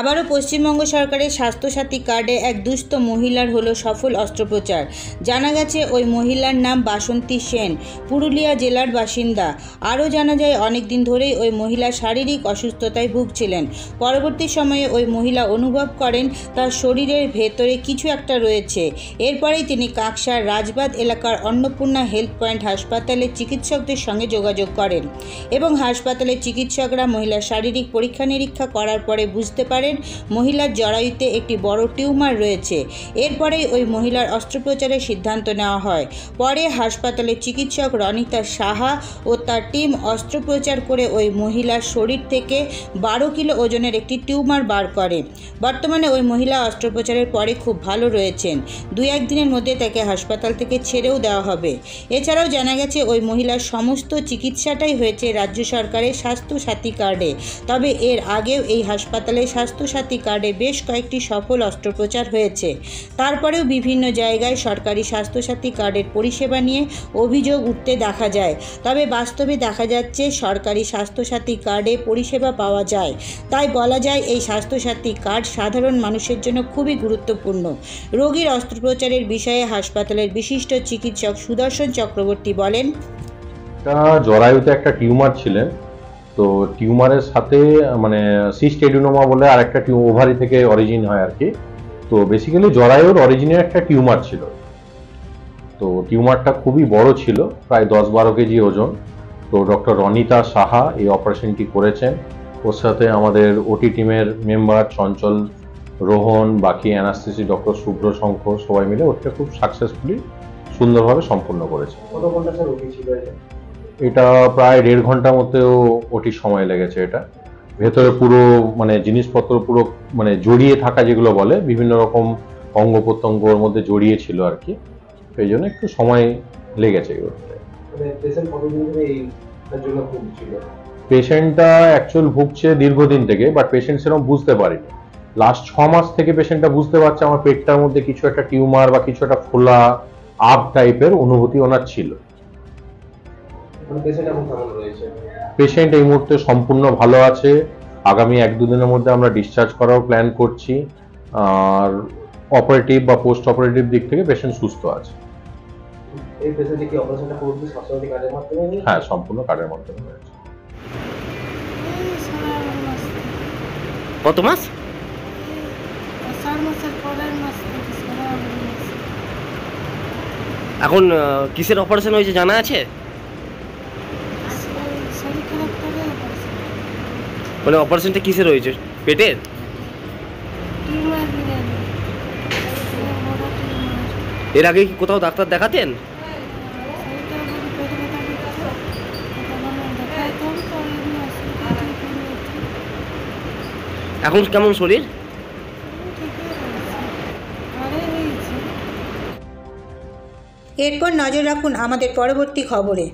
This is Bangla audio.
আবারও পশ্চিমবঙ্গ সরকারের স্বাস্থ্যসাথী কার্ডে এক দুস্থ মহিলার হলো সফল অস্ত্রোপচার। জানা গেছে ওই মহিলার নাম বাসন্তী সেন, পুরুলিয়া জেলার বাসিন্দা। আরও জানা যায় অনেক দিন ধরেই ওই মহিলা শারীরিক অসুস্থতায় ভুগছিলেন। পরবর্তী সময়ে ওই মহিলা অনুভব করেন তার শরীরের ভেতরে কিছু একটা রয়েছে। এরপরেই তিনি কাঁকসার রাজবাঁধ এলাকার অন্নপূর্ণা হেলথ পয়েন্ট হাসপাতালের চিকিৎসকদের সঙ্গে যোগাযোগ করেন এবং হাসপাতালের চিকিৎসকরা মহিলার শারীরিক পরীক্ষা নিরীক্ষা করার পরে বুঝতে পারেন মহিলার জরায়ুতে একটি বড় টিউমার রয়েছে। এরপরেই ওই মহিলার অস্ত্রোপচারের সিদ্ধান্ত নেওয়া হয়। পরে হাসপাতালের চিকিৎসক রনিতা সাহা ও তার টিম অস্ত্রোপচার করে ওই মহিলার শরীর থেকে 12 কিলো ওজনের একটি টিউমার বার করে। বর্তমানে ওই মহিলা অস্ত্রোপচারের পরে খুব ভালো রয়েছেন। 2-1 দিনের মধ্যে তাকে হাসপাতাল থেকে ছেড়েও দেওয়া হবে। এছাড়াও জানা গেছে ওই মহিলার সমস্ত চিকিৎসাটাই হয়েছে রাজ্য সরকারের স্বাস্থ্যসাথী কার্ডে। তবে এর আগেও এই হাসপাতালে স্বাস্থ্যসাথী কার্ডে বেশ কয়েকটি সফল অস্ত্রোপচার হয়েছে। তারপরেও বিভিন্ন জায়গায় সরকারি স্বাস্থ্যসাথী কার্ডের পরিষেবা নিয়ে অভিযোগ উঠতে দেখা যায়। তবে বাস্তবে দেখা যাচ্ছে সরকারি স্বাস্থ্যসাথী কার্ডে পরিষেবা পাওয়া যায়। তাই বলা যায় এই স্বাস্থ্যসাথী কার্ড সাধারণ মানুষের জন্য খুবই গুরুত্বপূর্ণ। রোগীর অস্ত্রোপচারের বিষয়ে হাসপাতালের বিশিষ্ট চিকিৎসক সুদর্শন চক্রবর্তী বলেন, জরায়ুতে একটা টিউমার ছিলেন, তো টিউমারের সাথে সিস্ট এডেনোমা বলে আর একটা ওভারি থেকে অরিজিন হয় আর কি। তো বেসিক্যালি জরায়ুর অরিজিনে একটা টিউমার ছিল। তো টিউমারটা খুবই বড় ছিল, প্রায় 10-12 কেজি ওজন। তো ডক্টর রনিতা সাহা এই অপারেশনটি করেছেন। ওর সাথে আমাদের ওটি টিমের মেম্বার চঞ্চল, রোহন, বাকি অ্যানাস্থেসি ডক্টর শুভ্র শঙ্খ সবাই মিলে ওটা খুব সাকসেসফুলি সুন্দরভাবে সম্পূর্ণ করেছে। কত ঘন্টা স্যার ওটি ছিল এটা প্রায় 1.5 ঘন্টার মধ্যেও ওটির সময় লেগেছে। এটা ভেতরে পুরো জিনিসপত্র পুরো জড়িয়ে থাকা যেগুলো বলে, বিভিন্ন রকম অঙ্গ প্রত্যঙ্গর মধ্যে জড়িয়ে ছিল আর কি। এই জন্য একটু সময় লেগেছে। পেশেন্টটা অ্যাকচুয়াল ভুগছে দীর্ঘদিন থেকে, বাট পেশেন্ট সেরকম বুঝতে পারেনি। লাস্ট 6 মাস থেকে পেশেন্টটা বুঝতে পারছে আমার পেটটার মধ্যে কিছু একটা টিউমার বা কিছু একটা ফোলা আপ টাইপের অনুভূতি ওনার ছিল। পেশেন্ট এই মুহূর্তে সম্পূর্ণ ভালো আছে। আগামী 1-2 দিনের মধ্যে আমরা ডিসচার্জ করাও প্ল্যান করছি। আর অপারেটিভ বা পোস্ট অপারেটিভ দিক থেকে পেশেন্ট সুস্থ আছে। হ্যাঁ, সম্পূর্ণ কার্ডের মাধ্যমে হয়েছে। কত মাস? এখন কিসের অপারেশন হয়েছে জানা আছে? অপারেশনটা কিসের হয়েছে? পেটের? এর আগে কি কোথাও ডাক্তার দেখাতেন? এখন কেমন শরীর? এরপর নজর রাখুন আমাদের পরবর্তী খবরে।